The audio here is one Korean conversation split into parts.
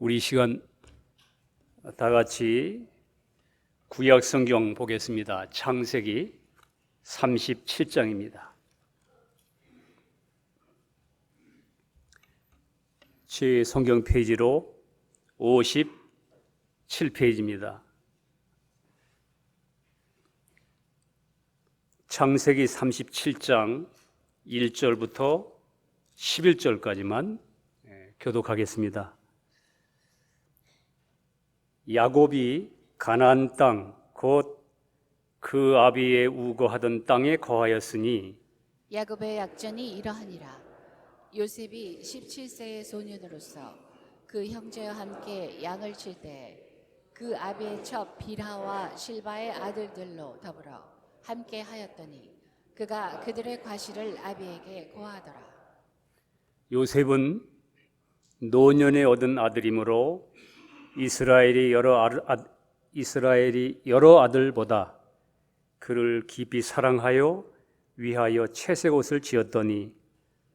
우리 이 시간 다 같이 구약 성경 보겠습니다. 창세기 37장입니다. 제 성경 페이지로 57페이지입니다. 창세기 37장 1절부터 11절까지만 교독하겠습니다. 야곱이 가나안 땅 곧 그 아비의 우거하던 땅에 거하였으니 야곱의 약전이 이러하니라. 요셉이 17세의 소년으로서 그 형제와 함께 양을 칠 때 그 아비의 첩 빌하와 실바의 아들들로 더불어 함께 하였더니 그가 그들의 과실을 아비에게 고하더라. 요셉은 노년에 얻은 아들이므로 이스라엘이 여러 아들보다 그를 깊이 사랑하여 위하여 채색 옷을 지었더니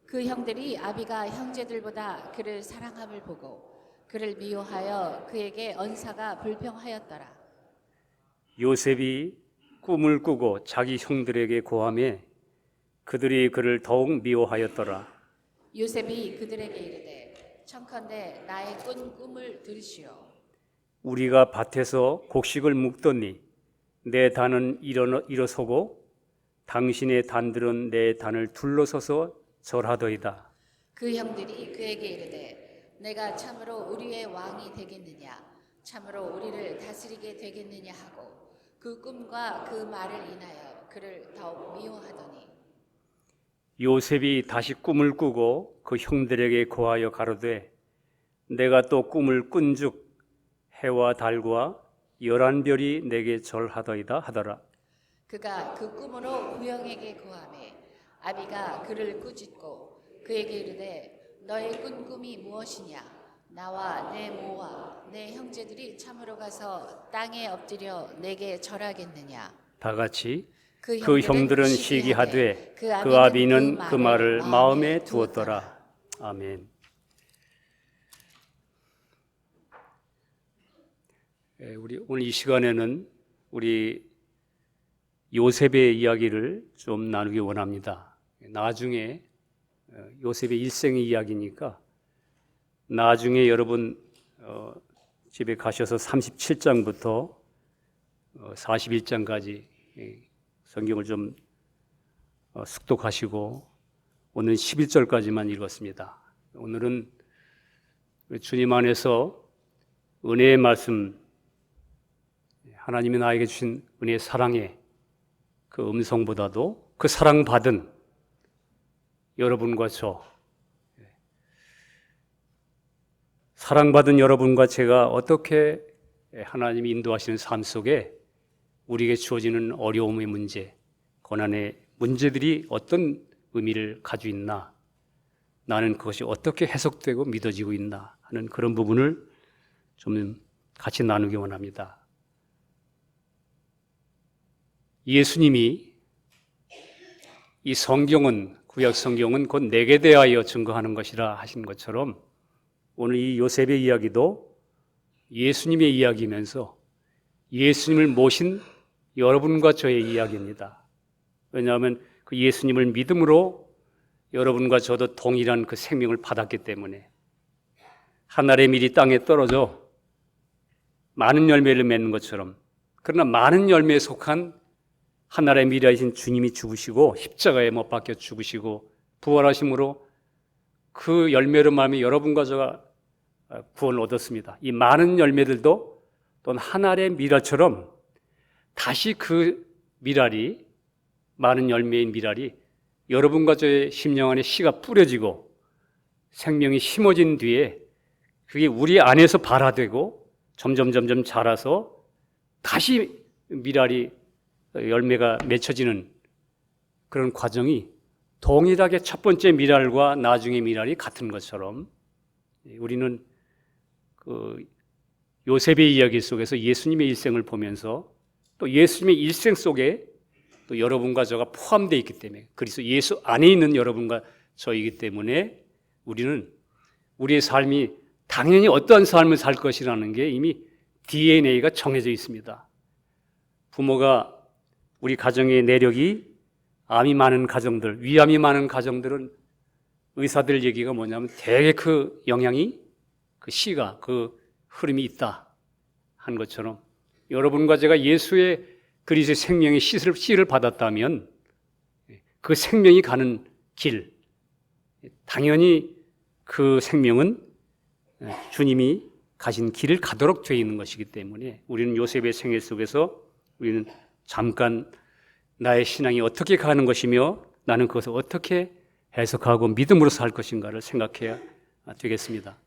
그 형들이 아비가 형제들보다 그를 사랑함을 보고 그를 미워하여 그에게 언사가 불평하였더라. 요셉이 꿈을 꾸고 자기 형들에게 고하매 그들이 그를 더욱 미워하였더라. 요셉이 그들에게 이르되 청컨대 나의 꾼 꿈을 들으시오. 우리가 밭에서 곡식을 묵더니 내 단은 일어서고 당신의 단들은 내 단을 둘러서서 절하더이다. 그 형들이 그에게 이르되 내가 참으로 우리의 왕이 되겠느냐 참으로 우리를 다스리게 되겠느냐 하고 그 꿈과 그 말을 인하여 그를 더욱 미워하더니 요셉이 다시 꿈을 꾸고 그 형들에게 고하여 가로되 내가 또 꿈을 꾼즉 해와 달과 11별이 내게 절하더이다 하더라. 그가 그 꿈으로 구형에게 고하매 아비가 그를 꾸짖고 그에게 이르되 너의 꾼 꿈이 무엇이냐 나와 내 모와 내 형제들이 참으로 가서 땅에 엎드려 내게 절하겠느냐. 다 같이 그 형들은 시기하되 그 그 아비는 그 말을 마음에 두었더라. 아멘. 우리 오늘 이 시간에는 우리 요셉의 이야기를 좀 나누기 원합니다. 나중에 요셉의 일생의 이야기니까 나중에 여러분 집에 가셔서 37장부터 41장까지 성경을 좀 숙독하시고 오늘 11절까지만 읽었습니다. 오늘은 주님 안에서 은혜의 말씀, 하나님이 나에게 주신 은혜의 사랑의 그 음성보다도 그 사랑받은 여러분과 사랑받은 여러분과 제가 어떻게 하나님이 인도하시는 삶 속에 우리에게 주어지는 어려움의 문제, 고난의 문제들이 어떤 의미를 가지고 있나, 나는 그것이 어떻게 해석되고 믿어지고 있나 하는 그런 부분을 좀 같이 나누기 원합니다. 예수님이 이 성경은, 구약 성경은 곧 내게 대하여 증거하는 것이라 하신 것처럼 오늘 이 요셉의 이야기도 예수님의 이야기이면서 예수님을 모신 여러분과 저의 이야기입니다. 왜냐하면 그 예수님을 믿음으로 여러분과 저도 동일한 그 생명을 받았기 때문에 하늘의 밀이 땅에 떨어져 많은 열매를 맺는 것처럼, 그러나 많은 열매에 속한 하늘의 미라이신 주님이 죽으시고 십자가에 못 박혀 죽으시고 부활하심으로 그 열매로 말미 여러분과 저가 구원을 얻었습니다. 이 많은 열매들도 또는 하늘의 미라처럼 다시 그 미랄이, 많은 열매인 미랄이 여러분과 저의 심령 안에 씨가 뿌려지고 생명이 심어진 뒤에 그게 우리 안에서 발화되고 점점 자라서 다시 미랄이, 열매가 맺혀지는 그런 과정이 동일하게 첫 번째 미랄과 나중의 미랄이 같은 것처럼 우리는 그 요셉의 이야기 속에서 예수님의 일생을 보면서 또 예수님의 일생 속에 또 여러분과 저가 포함되어 있기 때문에, 그리스도 예수 안에 있는 여러분과 저이기 때문에 우리는 우리의 삶이 당연히 어떠한 삶을 살 것이라는 게 이미 DNA가 정해져 있습니다. 부모가 우리 가정의 내력이 암이 많은 가정들, 위암이 많은 가정들은 의사들 얘기가 뭐냐면 대개 그 영향이 그 씨가 그 흐름이 있다 한 것처럼 여러분과 제가 예수의 그리스도의 생명의 씨를 받았다면 그 생명이 가는 길, 당연히 그 생명은 주님이 가신 길을 가도록 되어 있는 것이기 때문에 우리는 요셉의 생애 속에서 우리는 잠깐 나의 신앙이 어떻게 가는 것이며 나는 그것을 어떻게 해석하고 믿음으로 살 것인가를 생각해야 되겠습니다.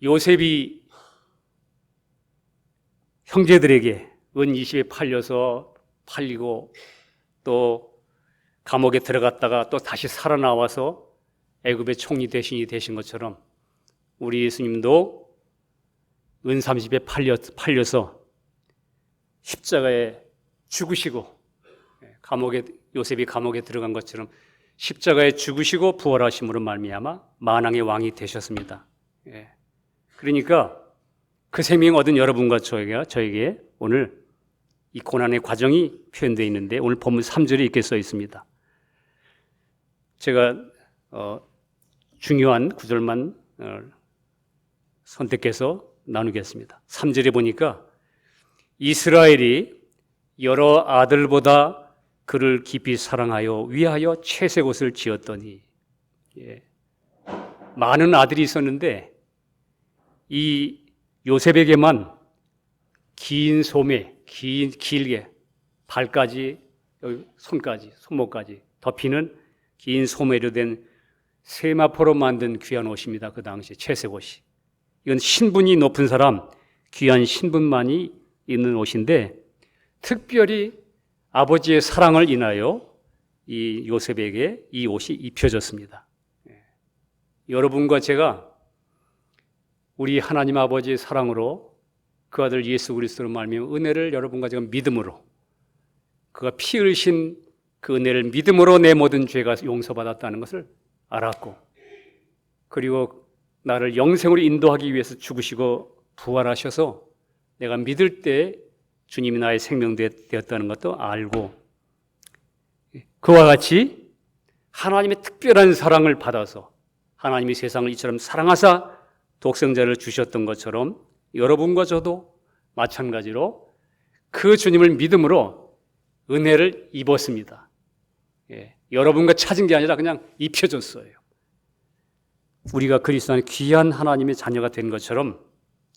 요셉이 형제들에게 은 20에 팔리고 또 감옥에 들어갔다가 또 다시 살아나와서 애굽의 총리 대신이 되신 것처럼 우리 예수님도 은 30에 팔려서 십자가에 죽으시고 요셉이 감옥에 들어간 것처럼 십자가에 죽으시고 부활하심으로 말미암아 만왕의 왕이 되셨습니다. 그러니까 그 생명 얻은 여러분과 저에게 오늘 이 고난의 과정이 표현되어 있는데 오늘 본문 3절에 이렇게 써 있습니다. 제가 중요한 구절만 선택해서 나누겠습니다. 3절에 보니까 이스라엘이 여러 아들보다 그를 깊이 사랑하여 위하여 채색옷을 지었더니 많은 아들이 있었는데 이 요셉에게만 긴 소매, 길게 발까지 여기 손까지 손목까지 덮이는 긴 소매로 된 세마포로 만든 귀한 옷입니다. 그 당시 채색옷이. 이건 신분이 높은 사람, 귀한 신분만이 입는 옷인데 특별히 아버지의 사랑을 인하여 이 요셉에게 이 옷이 입혀졌습니다. 여러분과 제가 우리 하나님 아버지의 사랑으로 그 아들 예수 그리스도로 말미암아 은혜를 여러분과 제가 믿음으로 그가 피 흘리신 그 은혜를 믿음으로 내 모든 죄가 용서받았다는 것을 알았고 그리고 나를 영생으로 인도하기 위해서 죽으시고 부활하셔서 내가 믿을 때 주님이 나의 생명 되었다는 것도 알고 그와 같이 하나님의 특별한 사랑을 받아서 하나님이 세상을 이처럼 사랑하사 독생자를 주셨던 것처럼 여러분과 저도 마찬가지로 그 주님을 믿음으로 은혜를 입었습니다. 여러분과 찾은 게 아니라 그냥 입혀졌어요. 우리가 그리스도 안에 귀한 하나님의 자녀가 된 것처럼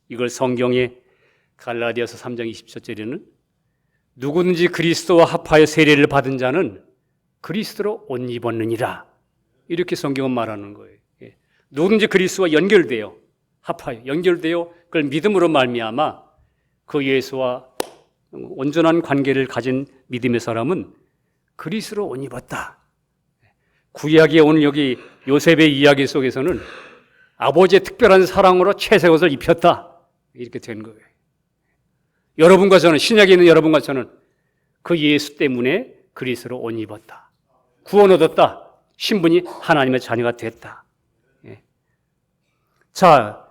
이걸 성경에 갈라디아서 3장 27절에는 누구든지 그리스도와 합하여 세례를 받은 자는 그리스도로 옷 입었느니라 이렇게 성경은 말하는 거예요. 누구든지 그리스도와 연결되어 합하여 연결되어 그걸 믿음으로 말미암아 그 예수와 온전한 관계를 가진 믿음의 사람은 그리스도로 옷 입었다. 구약의 오늘 여기 요셉의 이야기 속에서는 아버지의 특별한 사랑으로 채색옷을 입혔다 이렇게 된 거예요. 여러분과 저는 신약에 있는 여러분과 저는 그 예수 때문에 그리스도로 옷 입었다. 구원 얻었다. 신분이 하나님의 자녀가 됐다. 자,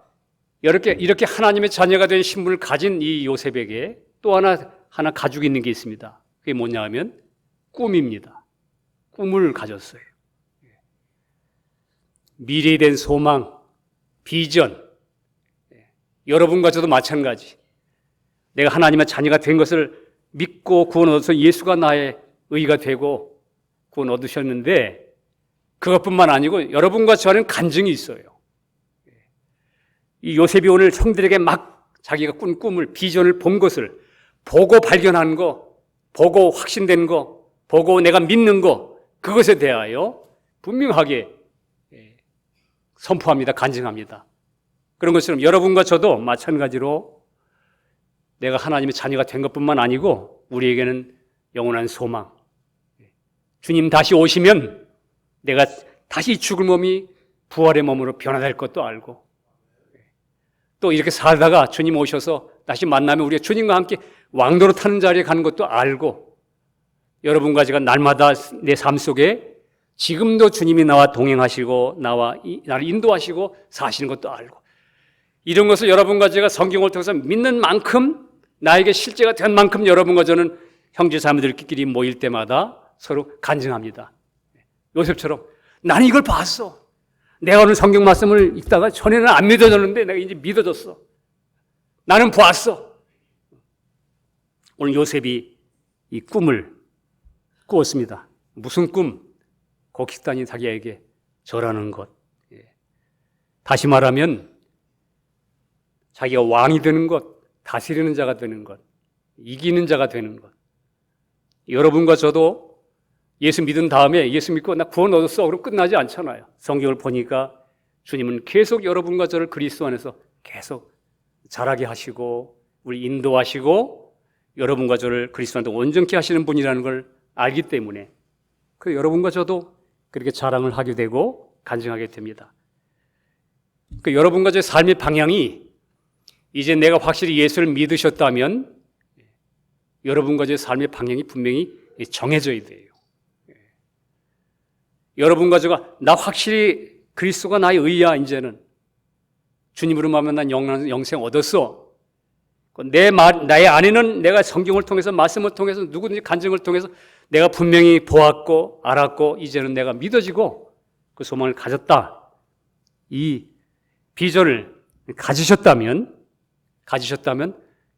이렇게 하나님의 자녀가 된 신분을 가진 이 요셉에게 또 하나 가지고 있는 게 있습니다. 그게 뭐냐 하면 꿈입니다. 꿈을 가졌어요. 미래에 대한 소망, 비전. 여러분과 저도 마찬가지. 내가 하나님의 자녀가 된 것을 믿고 구원 얻어서 예수가 나의 의가 되고 구원 얻으셨는데 그것뿐만 아니고 여러분과 저는 간증이 있어요. 이 요셉이 오늘 형들에게 막 자기가 꾼 꿈을 비전을 본 것을 보고 발견한 거, 보고 확신된 거, 보고 내가 믿는 거 그것에 대하여 분명하게 선포합니다. 간증합니다. 그런 것처럼 여러분과 저도 마찬가지로 내가 하나님의 자녀가 된 것뿐만 아니고 우리에게는 영원한 소망. 주님 다시 오시면 내가 다시 죽을 몸이 부활의 몸으로 변화될 것도 알고 또 이렇게 살다가 주님 오셔서 다시 만나면 우리가 주님과 함께 왕도로 타는 자리에 가는 것도 알고 여러분과 제가 날마다 내 삶 속에 지금도 주님이 나와 동행하시고 나를 인도하시고 사시는 것도 알고, 이런 것을 여러분과 제가 성경을 통해서 믿는 만큼, 나에게 실제가 된 만큼 여러분과 저는 형제 자매들끼리 모일 때마다 서로 간증합니다. 요셉처럼 나는 이걸 봤어. 내가 오늘 성경 말씀을 읽다가 전에는 안 믿어졌는데 내가 이제 믿어졌어. 나는 보았어. 오늘 요셉이 이 꿈을 꾸었습니다. 무슨 꿈? 곡식단이 자기에게 절하는 것. 다시 말하면 자기가 왕이 되는 것, 다스리는 자가 되는 것, 이기는 자가 되는 것. 여러분과 저도 예수 믿은 다음에 예수 믿고 나 구원 얻었어 그럼 끝나지 않잖아요. 성경을 보니까 주님은 계속 여러분과 저를 그리스도 안에서 계속 자라게 하시고 우리 인도하시고 여러분과 저를 그리스도 안에서 온전케 하시는 분이라는 걸 알기 때문에 그 여러분과 저도 그렇게 자랑을 하게 되고 간증하게 됩니다. 그 여러분과 제 삶의 방향이 이제 내가 확실히 예수를 믿으셨다면 여러분과 제 삶의 방향이 분명히 정해져야 돼요. 여러분과 제가 나 확실히 그리스도가 나의 의야, 이제는 주님으로 말하면 난 영생 얻었어. 나의 안에는 내가 성경을 통해서 말씀을 통해서 누구든지 간증을 통해서 내가 분명히 보았고 알았고 이제는 내가 믿어지고 그 소망을 가졌다. 이 비전을 가지셨다면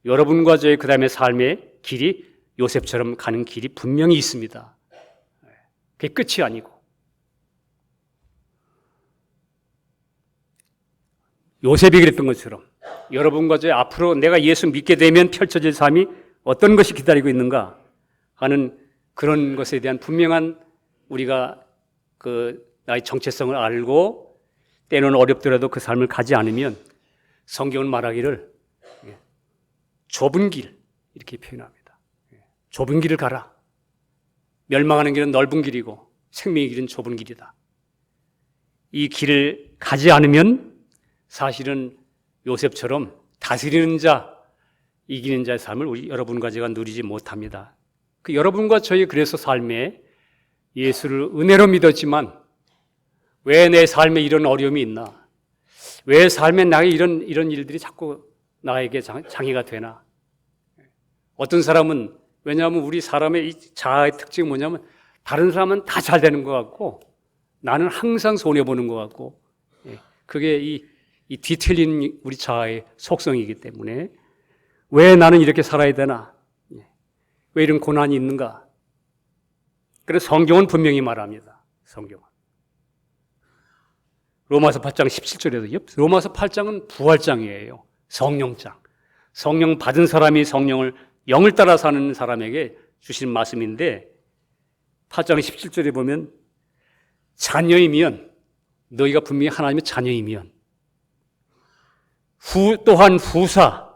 여러분과 저의 그 다음에 삶의 길이 요셉처럼 가는 길이 분명히 있습니다. 그게 끝이 아니고 요셉이 그랬던 것처럼 여러분과 저의 앞으로 내가 예수 믿게 되면 펼쳐질 삶이 어떤 것이 기다리고 있는가 하는 그런 것에 대한 분명한 우리가 그 나의 정체성을 알고 때로는 어렵더라도 그 삶을 가지 않으면 성경은 말하기를 좁은 길 이렇게 표현합니다. 좁은 길을 가라. 멸망하는 길은 넓은 길이고 생명의 길은 좁은 길이다. 이 길을 가지 않으면 사실은 요셉처럼 다스리는 자, 이기는 자의 삶을 우리 여러분과 제가 누리지 못합니다. 그 여러분과 저희 그래서 삶에 예수를 은혜로 믿었지만 왜 내 삶에 이런 어려움이 있나? 왜 삶에 나의 이런 일들이 자꾸 나에게 장애가 되나? 어떤 사람은 왜냐하면 우리 사람의 이 자아의 특징이 뭐냐면 다른 사람은 다 잘 되는 것 같고 나는 항상 손해보는 것 같고 그게 이 뒤틀린 우리 자아의 속성이기 때문에 왜 나는 이렇게 살아야 되나? 왜 이런 고난이 있는가? 그래서 성경은 분명히 말합니다. 성경은. 로마서 8장 17절에도 로마서 8장은 부활장이에요. 성령장. 성령 받은 사람이 성령을 영을 따라 사는 사람에게 주신 말씀인데 8장 17절에 보면 자녀이면 너희가 분명히 하나님의 자녀이면 또한 후사,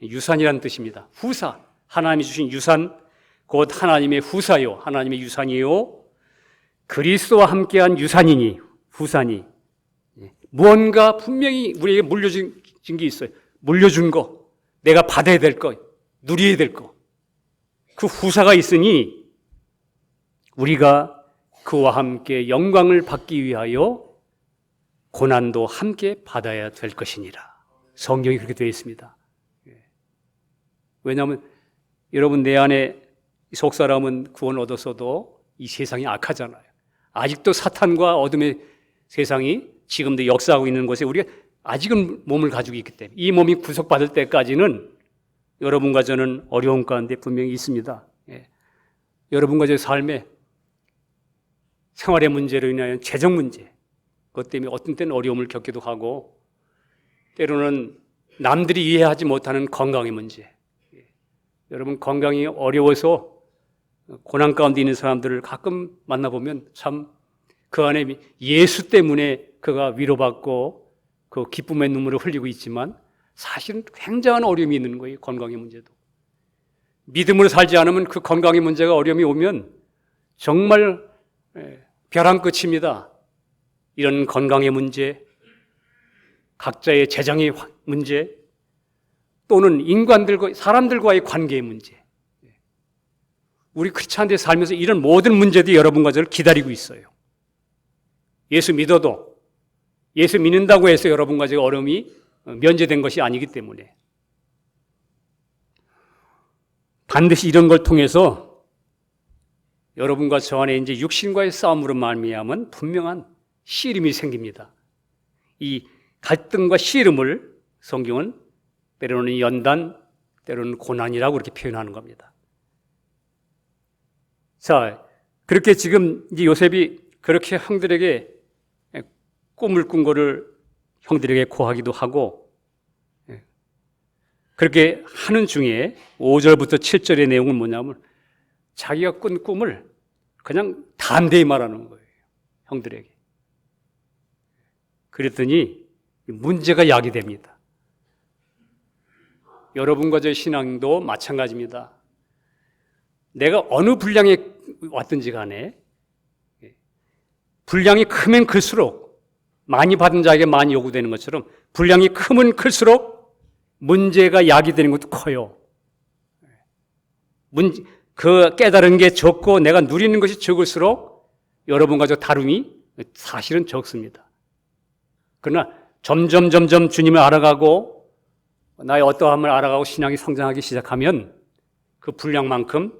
유산이라는 뜻입니다. 후사, 하나님이 주신 유산, 곧 하나님의 후사요, 하나님의 유산이요, 그리스도와 함께한 유산이니, 후산이 무언가 분명히 우리에게 물려준 게 있어요. 물려준 거, 내가 받아야 될 거, 누려야 될 거. 그 후사가 있으니 우리가 그와 함께 영광을 받기 위하여 고난도 함께 받아야 될 것이니라. 성경이 그렇게 되어 있습니다. 왜냐하면 여러분 내 안에 속 사람은 구원 얻었어도 이 세상이 악하잖아요. 아직도 사탄과 어둠의 세상이 지금도 역사하고 있는 곳에 우리가 아직은 몸을 가지고 있기 때문에 이 몸이 구속받을 때까지는 여러분과 저는 어려움 가운데 분명히 있습니다. 여러분과 제 삶에 생활의 문제로 인하여 재정 문제, 그것 때문에 어떤 때는 어려움을 겪기도 하고 때로는 남들이 이해하지 못하는 건강의 문제. 여러분 건강이 어려워서 고난 가운데 있는 사람들을 가끔 만나보면 참 그 안에 예수 때문에 그가 위로받고 그 기쁨의 눈물을 흘리고 있지만 사실은 굉장한 어려움이 있는 거예요. 건강의 문제도. 믿음으로 살지 않으면 그 건강의 문제가 어려움이 오면 정말 벼랑 끝입니다. 이런 건강의 문제, 각자의 재정의 문제, 또는 인간들과 사람들과의 관계의 문제. 우리 크리스찬들이 살면서 이런 모든 문제들이 여러분과 저를 기다리고 있어요. 예수 믿어도 예수 믿는다고 해서 여러분과 제가 어려움이 면제된 것이 아니기 때문에 반드시 이런 걸 통해서 여러분과 저 안에 이제 육신과의 싸움으로 말미암은 분명한 씨름이 생깁니다. 이 갈등과 씨름을 성경은 때로는 연단, 때로는 고난이라고 그렇게 표현하는 겁니다. 자, 그렇게 지금 이제 요셉이 그렇게 형들에게 꿈을 꾼 거를 형들에게 고하기도 하고, 그렇게 하는 중에 5절부터 7절의 내용은 뭐냐면 자기가 꾼 꿈을 그냥 담대히 말하는 거예요, 형들에게. 그랬더니 문제가 야기됩니다. 여러분과 저 신앙도 마찬가지입니다. 내가 어느 분량에 왔든지 간에 분량이 크면 클수록 많이 받은 자에게 많이 요구되는 것처럼 분량이 크면 클수록 문제가 야기되는 것도 커요. 그 깨달은 게 적고 내가 누리는 것이 적을수록 여러분과 저 다름이 사실은 적습니다. 그러나 점점 주님을 알아가고 나의 어떠함을 알아가고 신앙이 성장하기 시작하면 그 분량만큼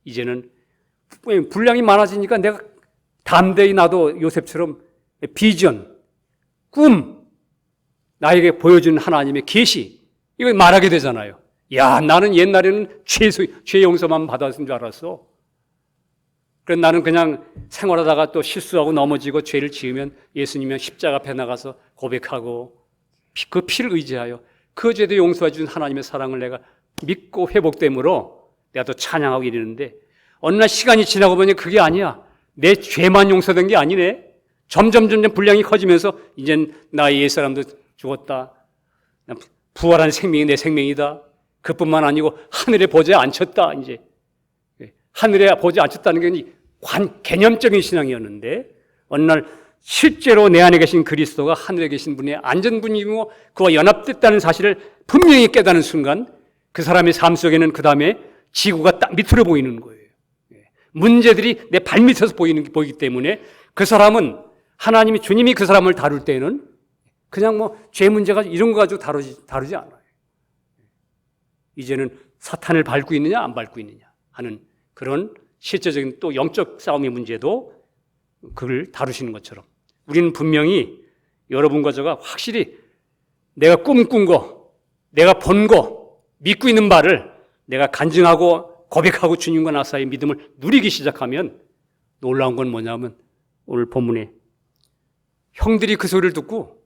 이제는 분량이 많아지니까 내가 담대히 나도 요셉처럼 비전, 꿈, 나에게 보여주는 하나님의 계시 이걸 말하게 되잖아요. 야, 나는 옛날에는 죄 용서만 받았은 줄 알았어. 그래서 나는 그냥 생활하다가 또 실수하고 넘어지고 죄를 지으면 예수님이 십자가 앞에 나가서 고백하고 그 피를 의지하여 그 죄도 용서해 준 하나님의 사랑을 내가 믿고 회복됨으로 내가 또 찬양하고 이러는데 어느 날 시간이 지나고 보니 그게 아니야. 내 죄만 용서된 게 아니네. 점점 분량이 커지면서 이젠 나의 옛사람도 죽었다. 부활한 생명이 내 생명이다. 그뿐만 아니고 하늘에 보좌에 앉혔다. 이제 하늘에 보좌에 앉혔다는 게 개념적인 신앙이었는데 어느 날 실제로 내 안에 계신 그리스도가 하늘에 계신 분의 안전분이고 그와 연합됐다는 사실을 분명히 깨닫는 순간 그 사람의 삶 속에는 그 다음에 지구가 딱 밑으로 보이는 거예요. 문제들이 내 발밑에서 보이기 때문에 그 사람은 하나님이 주님이 그 사람을 다룰 때는 그냥 뭐 죄 문제가 이런 거 가지고 다루지 않아요. 이제는 사탄을 밟고 있느냐 안 밟고 있느냐 하는 그런 실제적인 또 영적 싸움의 문제도 그걸 다루시는 것처럼 우리는 분명히 여러분과 저가 확실히 내가 꿈꾼 거, 내가 본 거, 믿고 있는 바를 내가 간증하고 고백하고 주님과 나 사이의 믿음을 누리기 시작하면 놀라운 건 뭐냐면 오늘 본문에 형들이 그 소리를 듣고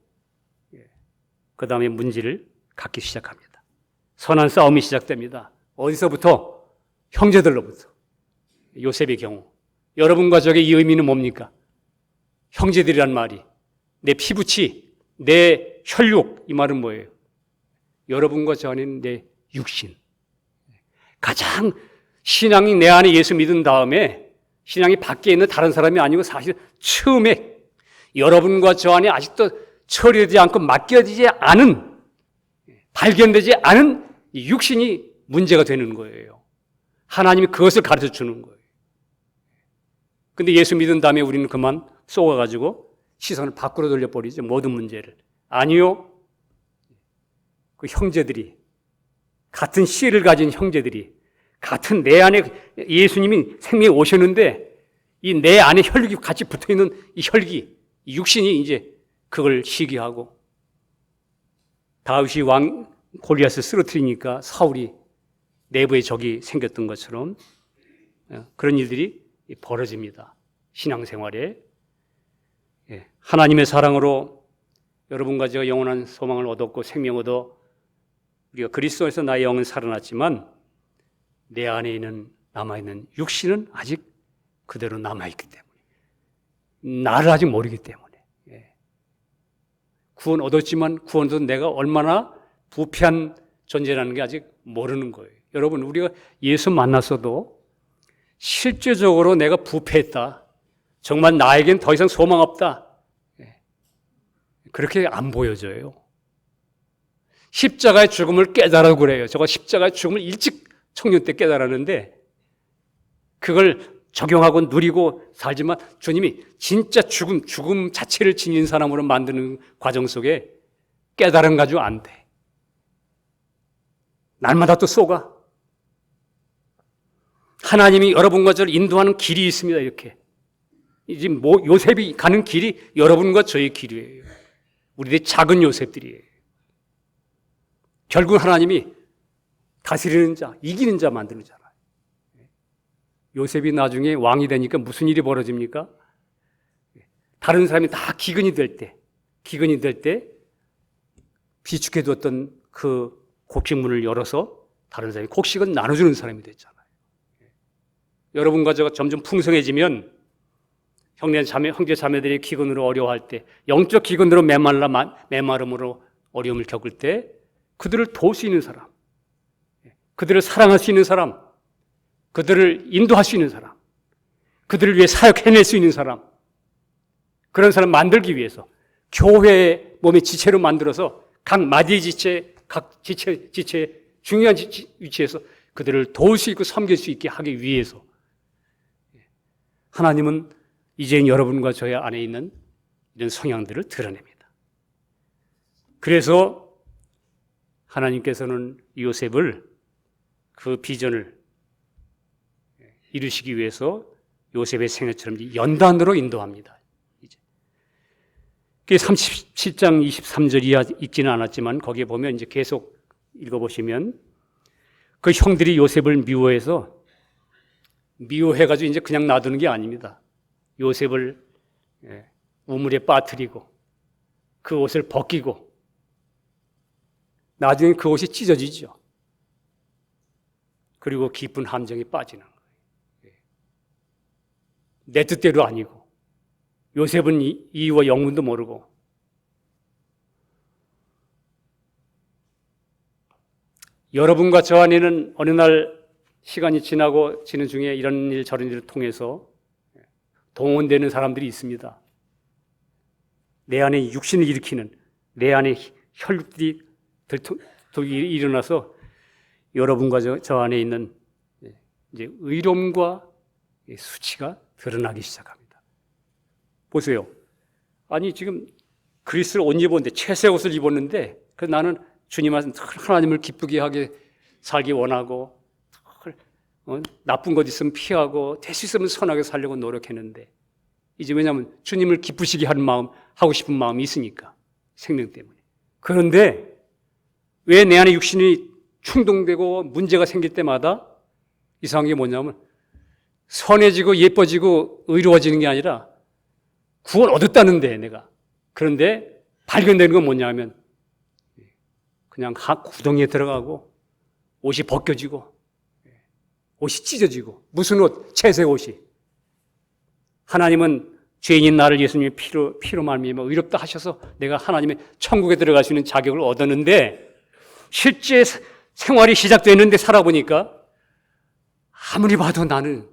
그 다음에 문제를 갖기 시작합니다. 선한 싸움이 시작됩니다. 어디서부터? 형제들로부터. 요셉의 경우 여러분과 저의 이 의미는 뭡니까? 형제들이란 말이 내 피부치, 내 혈육 이 말은 뭐예요? 여러분과 저 안에는 내 육신. 가장 신앙이 내 안에 예수 믿은 다음에 신앙이 밖에 있는 다른 사람이 아니고 사실 처음에 여러분과 저 안에 아직도 처리되지 않고 맡겨지지 않은 발견되지 않은 이 육신이 문제가 되는 거예요. 하나님이 그것을 가르쳐 주는 거예요. 근데 예수 믿은 다음에 우리는 그만 쏘아가지고 시선을 밖으로 돌려버리죠. 모든 문제를. 아니요. 그 형제들이 같은 씨를 가진 형제들이 같은 내 안에 예수님이 생명에 오셨는데 이 내 안에 혈육이 같이 붙어있는 이 혈기, 이 육신이 이제 그걸 시기하고 다윗이 왕 골리앗을 쓰러뜨리니까 사울이 내부에 적이 생겼던 것처럼 그런 일들이 벌어집니다. 신앙생활에. 하나님의 사랑으로 여러분과 제가 영원한 소망을 얻었고 생명 얻어 우리가 그리스도에서 나의 영은 살아났지만 내 안에 있는 남아있는 육신은 아직 그대로 남아있기 때문에 나를 아직 모르기 때문에 구원 얻었지만 구원도 내가 얼마나 부패한 존재라는 게 아직 모르는 거예요. 여러분 우리가 예수 만났어도 실제적으로 내가 부패했다. 정말 나에겐 더 이상 소망 없다. 그렇게 안 보여져요. 십자가의 죽음을 깨달아 그래요. 저거 십자가의 죽음을 일찍 청년 때 깨달았는데 그걸 적용하고 누리고 살지만 주님이 진짜 죽음 자체를 지닌 사람으로 만드는 과정 속에 깨달음 가지고 안 돼. 날마다 또 쏘가. 하나님이 여러분과 저를 인도하는 길이 있습니다. 이렇게. 이제 요셉이 가는 길이 여러분과 저의 길이에요. 우리들의 작은 요셉들이에요. 결국 하나님이 다스리는 자, 이기는 자 만드는 자라. 요셉이 나중에 왕이 되니까 무슨 일이 벌어집니까? 다른 사람이 다 기근이 될 때 비축해두었던 그 곡식문을 열어서 다른 사람이 곡식은 나눠주는 사람이 됐잖아요. 여러분과 제가 점점 풍성해지면 형제 자매들이 기근으로 어려워할 때, 영적 기근으로 메마름으로 어려움을 겪을 때 그들을 도울 수 있는 사람, 그들을 사랑할 수 있는 사람, 그들을 인도할 수 있는 사람, 그들을 위해 사역해낼 수 있는 사람, 그런 사람 만들기 위해서 교회의 몸의 지체로 만들어서 각 마디의 지체, 각 지체 중요한 위치에서 그들을 도울 수 있고 섬길 수 있게 하기 위해서 하나님은 이제 여러분과 저의 안에 있는 이런 성향들을 드러냅니다. 그래서 하나님께서는 요셉을 그 비전을 이루시기 위해서 요셉의 생애처럼 연단으로 인도합니다. 이제 37장 23절 이하 읽지는 않았지만 거기에 보면 이제 계속 읽어보시면 그 형들이 요셉을 미워해가지고 이제 그냥 놔두는 게 아닙니다. 요셉을 우물에 빠뜨리고 그 옷을 벗기고 나중에 그 옷이 찢어지죠. 그리고 깊은 함정에 빠지는 거예요. 내 뜻대로 아니고 요셉은 이유와 영문도 모르고 여러분과 저 안에는 어느 날 시간이 지나고 지는 중에 이런 일 저런 일을 통해서 동원되는 사람들이 있습니다. 내 안에 육신을 일으키는 내 안에 혈육들이 일어나서 여러분과 저 안에 있는 이제 의로움과 수치가 드러나기 시작합니다. 보세요. 아니 지금 그리스를 옷 입었는데 채색 옷을 입었는데 그 나는 주님 하나님을 기쁘게 하게 살기 원하고 나쁜 것 있으면 피하고 될 수 있으면 선하게 살려고 노력했는데 이제 왜냐하면 주님을 기쁘시게 하는 마음, 하고 싶은 마음이 있으니까 생명 때문에. 그런데 왜 내 안에 육신이 충동되고 문제가 생길 때마다 이상한 게 뭐냐면 선해지고 예뻐지고 의로워지는 게 아니라 구원 얻었다는데 내가. 그런데 발견되는 건 뭐냐면 그냥 구덩이에 들어가고 옷이 벗겨지고 옷이 찢어지고. 무슨 옷? 채색 옷이. 하나님은 죄인인 나를 예수님의 피로 말미암아 의롭다 하셔서 내가 하나님의 천국에 들어갈 수 있는 자격을 얻었는데 실제 생활이 시작됐는데 살아보니까 아무리 봐도 나는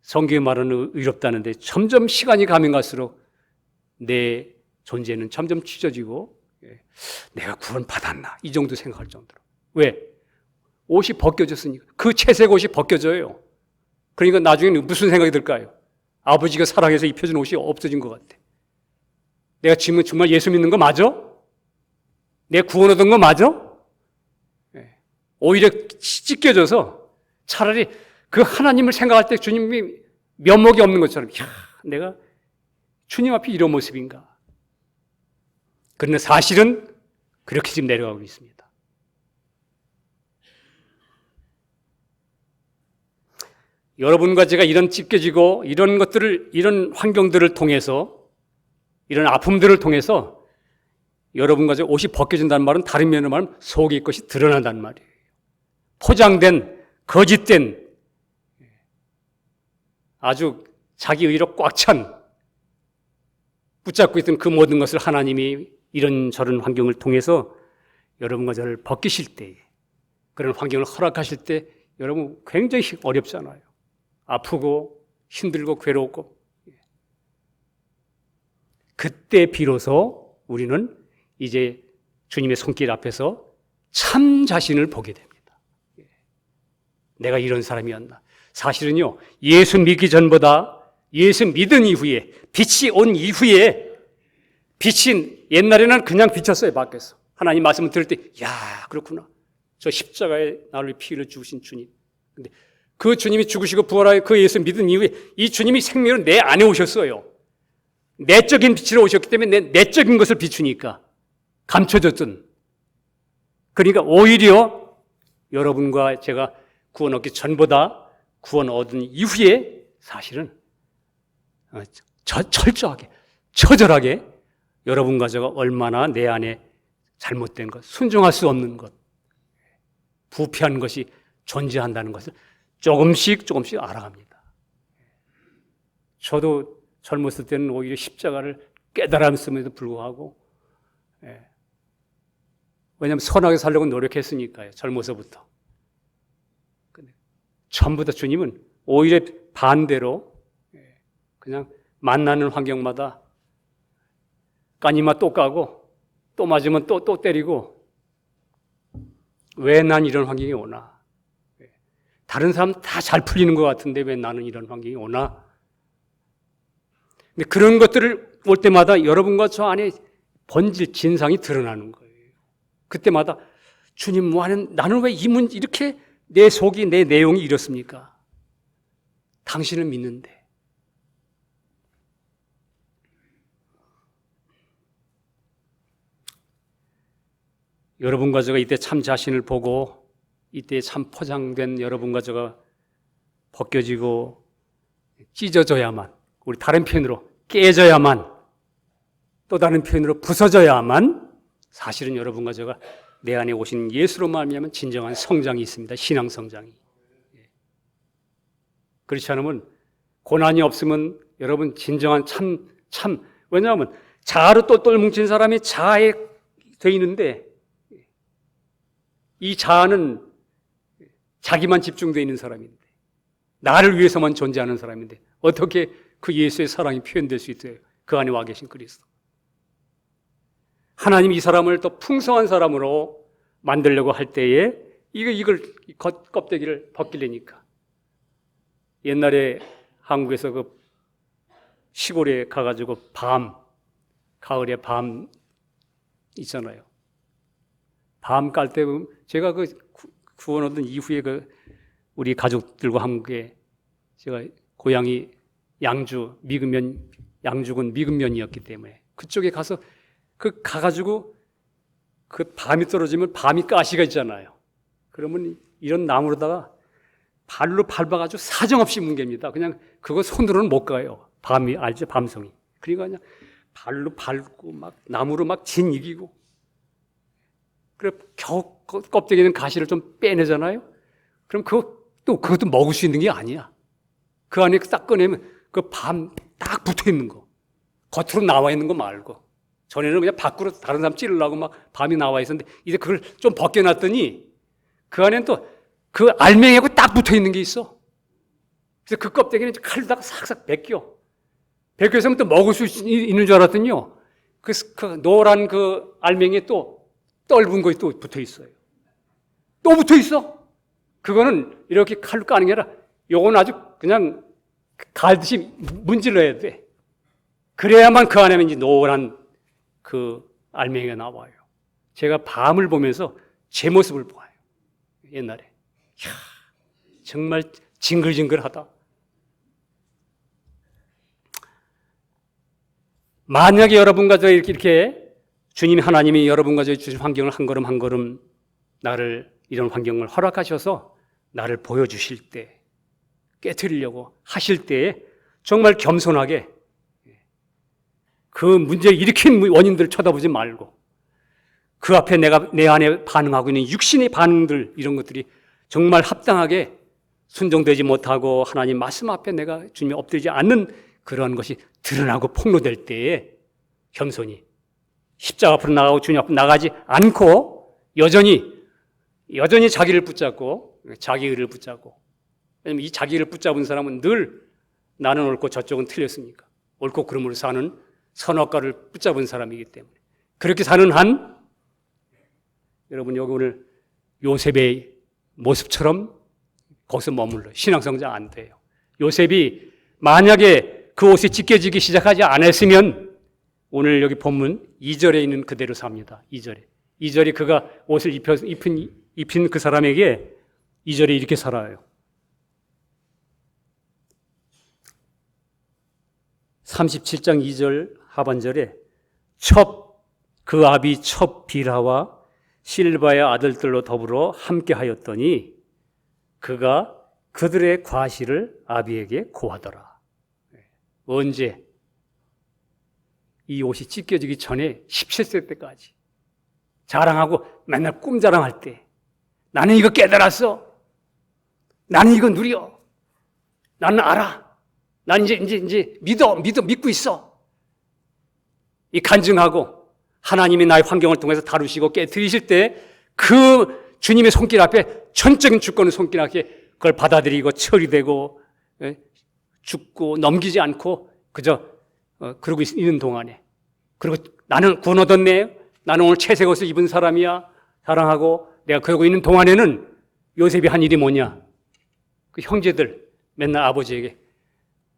성경에 말하는 의롭다는데 점점 시간이 가면 갈수록 내 존재는 점점 찢어지고 내가 구원 받았나 이 정도 생각할 정도로. 왜? 옷이 벗겨졌으니까. 그 채색 옷이 벗겨져요. 그러니까 나중에는 무슨 생각이 들까요? 아버지가 사랑해서 입혀준 옷이 없어진 것 같아. 내가 지금 정말 예수 믿는 거 맞아? 내가 구원 얻은 거 맞아? 오히려 찢겨져서 차라리 그 하나님을 생각할 때 주님이 면목이 없는 것처럼 내가 주님 앞에 이런 모습인가. 그런데 사실은 그렇게 지금 내려가고 있습니다. 여러분과 제가 이런 찢겨지고 이런 것들을, 이런 환경들을 통해서, 이런 아픔들을 통해서 여러분과 제가 옷이 벗겨진다는 말은 다른 면으로 말하면 속의 것이 드러난다는 말이에요. 포장된, 거짓된, 아주 자기 의로 꽉 찬, 붙잡고 있던 그 모든 것을 하나님이 이런저런 환경을 통해서 여러분과 저를 벗기실 때에, 그런 환경을 허락하실 때 여러분 굉장히 어렵잖아요. 아프고 힘들고 괴롭고. 그때 비로소 우리는 이제 주님의 손길 앞에서 참 자신을 보게 됩니다. 내가 이런 사람이었나. 사실은요, 예수 믿기 전보다 예수 믿은 이후에, 빛이 온 이후에, 빛이 옛날에는 그냥 비쳤어요, 밖에서. 하나님 말씀을 들을 때, 야, 그렇구나. 저 십자가에 나를 피를 주신 주님. 근데 그 주님이 죽으시고 부활하여 그 예수 믿은 이후에 이 주님이 생명으로 내 안에 오셨어요. 내적인 빛으로 오셨기 때문에 내적인 것을 비추니까 감춰졌던. 그러니까 오히려 여러분과 제가 구원 얻기 전보다 구원 얻은 이후에 사실은 철저하게, 처절하게 여러분과 제가 얼마나 내 안에 잘못된 것, 순종할 수 없는 것, 부패한 것이 존재한다는 것을 조금씩 알아갑니다. 저도 젊었을 때는 오히려 십자가를 깨달았음에도 불구하고, 왜냐하면 선하게 살려고 노력했으니까요. 젊어서부터. 전부 다 주님은 오히려 반대로 그냥 만나는 환경마다 까니마 또 까고 또 맞으면 또 때리고, 왜 난 이런 환경이 오나? 다른 사람 다 잘 풀리는 것 같은데 왜 나는 이런 환경이 오나? 근데 그런 것들을 올 때마다 여러분과 저 안에 본질, 진상이 드러나는 거예요. 그때마다 주님, 나는 왜 이렇게 내 속이, 내 내용이 이렇습니까? 당신을 믿는데. 여러분과 제가 이때 참 자신을 보고 이때 참 포장된 여러분과 제가 벗겨지고 찢어져야만, 우리 다른 표현으로 깨져야만, 또 다른 표현으로 부서져야만 사실은 여러분과 제가 내 안에 오신 예수로 말미암은 진정한 성장이 있습니다. 신앙 성장이. 그렇지 않으면, 고난이 없으면 여러분 진정한 왜냐하면 자아로 똘똘 뭉친 사람이 자아에 돼 있는데, 이 자아는 자기만 집중되어 있는 사람인데, 나를 위해서만 존재하는 사람인데 어떻게 그 예수의 사랑이 표현될 수 있어요? 그 안에 와 계신 그리스도. 하나님이 이 사람을 더 풍성한 사람으로 만들려고 할 때에 이걸 껍데기를 벗기려니까, 옛날에 한국에서 그 시골에 가가지고 가을에 밤 있잖아요. 밤 깔 때 제가 그 구원 얻은 이후에 우리 가족들과 함께, 제가 고향이 양주군 미근면이었기 때문에 그쪽에 가가지고 그 밤이 떨어지면 밤이 가시가 있잖아요. 그러면 이런 나무로다가 발로 밟아가지고 사정없이 뭉갭니다. 그냥 그거 손으로는 못 가요. 밤이 알죠? 밤송이. 그러니까 그냥 발로 밟고 막 나무로 막 진 이기고, 그래 겨우 껍데기는 가시를 좀 빼내잖아요. 그럼 그것도 먹을 수 있는 게 아니야. 그 안에 딱 꺼내면 그 밤 딱 붙어 있는 거, 겉으로 나와 있는 거 말고. 전에는 그냥 밖으로 다른 사람 찌르려고 막 밤이 나와 있었는데, 이제 그걸 좀 벗겨놨더니 그 안에는 또 그 알맹이하고 딱 붙어 있는 게 있어. 그래서 그 껍데기는 칼로다가 싹싹 벗겨서 또 먹을 수 있는 줄 알았더니요, 그 노란 그 알맹이에 또 떫은 것이 또 붙어 있어요. 또 붙어 있어. 그거는 이렇게 칼로 까는 게 아니라 요건 아주 그냥 갈듯이 문질러야 돼. 그래야만 그 안에는 이제 노란 그 알맹이가 나와요. 제가 밤을 보면서 제 모습을 보아요. 옛날에. 이야, 정말 징글징글하다. 만약에 여러분과 저 이렇게 주님 하나님이 여러분과 저 주신 환경을 한 걸음 한 걸음 나를 이런 환경을 허락하셔서 나를 보여주실 때, 깨트리려고 하실 때에 정말 겸손하게 그 문제를 일으킨 원인들을 쳐다보지 말고, 그 앞에 내 안에 반응하고 있는 육신의 반응들, 이런 것들이 정말 합당하게 순종되지 못하고 하나님 말씀 앞에 내가 주님이 엎드리지 않는 그러한 것이 드러나고 폭로될 때에 겸손히 십자가 앞으로 나가고 주님 앞으로 나가지 않고 여전히 자기를 붙잡고, 자기 의를 붙잡고, 왜냐하면 이 자기를 붙잡은 사람은 늘 나는 옳고 저쪽은 틀렸으니까 옳고 그름으로 사는 선악과를 붙잡은 사람이기 때문에, 그렇게 사는 한 여러분 여기 오늘 요셉의 모습처럼 거기서 머물러. 신앙성장 안 돼요. 요셉이 만약에 그 옷이 찢겨지기 시작하지 않았으면 오늘 여기 본문 2절에 있는 그대로 삽니다. 2절에 그가 옷을 입힌 그 사람에게 2절에 이렇게 살아요. 37장 2절 하반절에 그 아비 첩 빌하와 실바의 아들들로 더불어 함께 하였더니 그가 그들의 과실을 아비에게 고하더라. 언제? 이 옷이 찢겨지기 전에 17세 때까지 자랑하고 맨날 꿈 자랑할 때 나는 이거 깨달았어. 나는 이거 누려. 나는 알아. 난 이제 믿고 있어. 이 간증하고 하나님이 나의 환경을 통해서 다루시고 깨뜨리실 때 그 주님의 손길 앞에 전적인 주권의 손길 앞에 그걸 받아들이고 처리되고 죽고 넘기지 않고 그저 그러고 있는 동안에 그리고 나는 구원 얻었네. 나는 오늘 채색 옷을 입은 사람이야. 사랑하고 내가 그러고 있는 동안에는 요셉이 한 일이 뭐냐? 그 형제들 맨날 아버지에게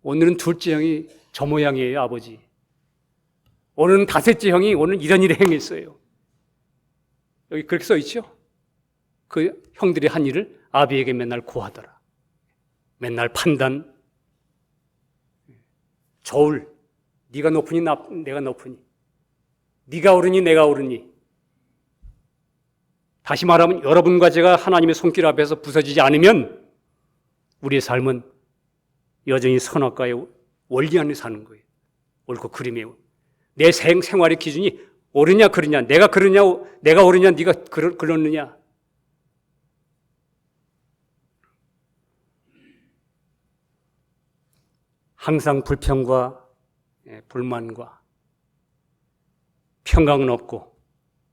오늘은 둘째 형이 저 모양이에요, 아버지. 오늘은 다섯째 형이 오늘 이런 일을 행했어요. 여기 그렇게 써 있죠? 그 형들이 한 일을 아비에게 맨날 고하더라. 맨날 판단. 저울. 네가 높으니 내가 높으니. 네가 오르니 내가 오르니. 다시 말하면 여러분과 제가 하나님의 손길 앞에서 부서지지 않으면 우리의 삶은 여전히 선악과의 원리 안에 사는 거예요. 옳고 그름의 내 생활의 기준이 옳으냐 그르냐, 내가 그러냐, 내가 옳으냐, 네가 그렇느냐. 항상 불평과 불만과 평강은 없고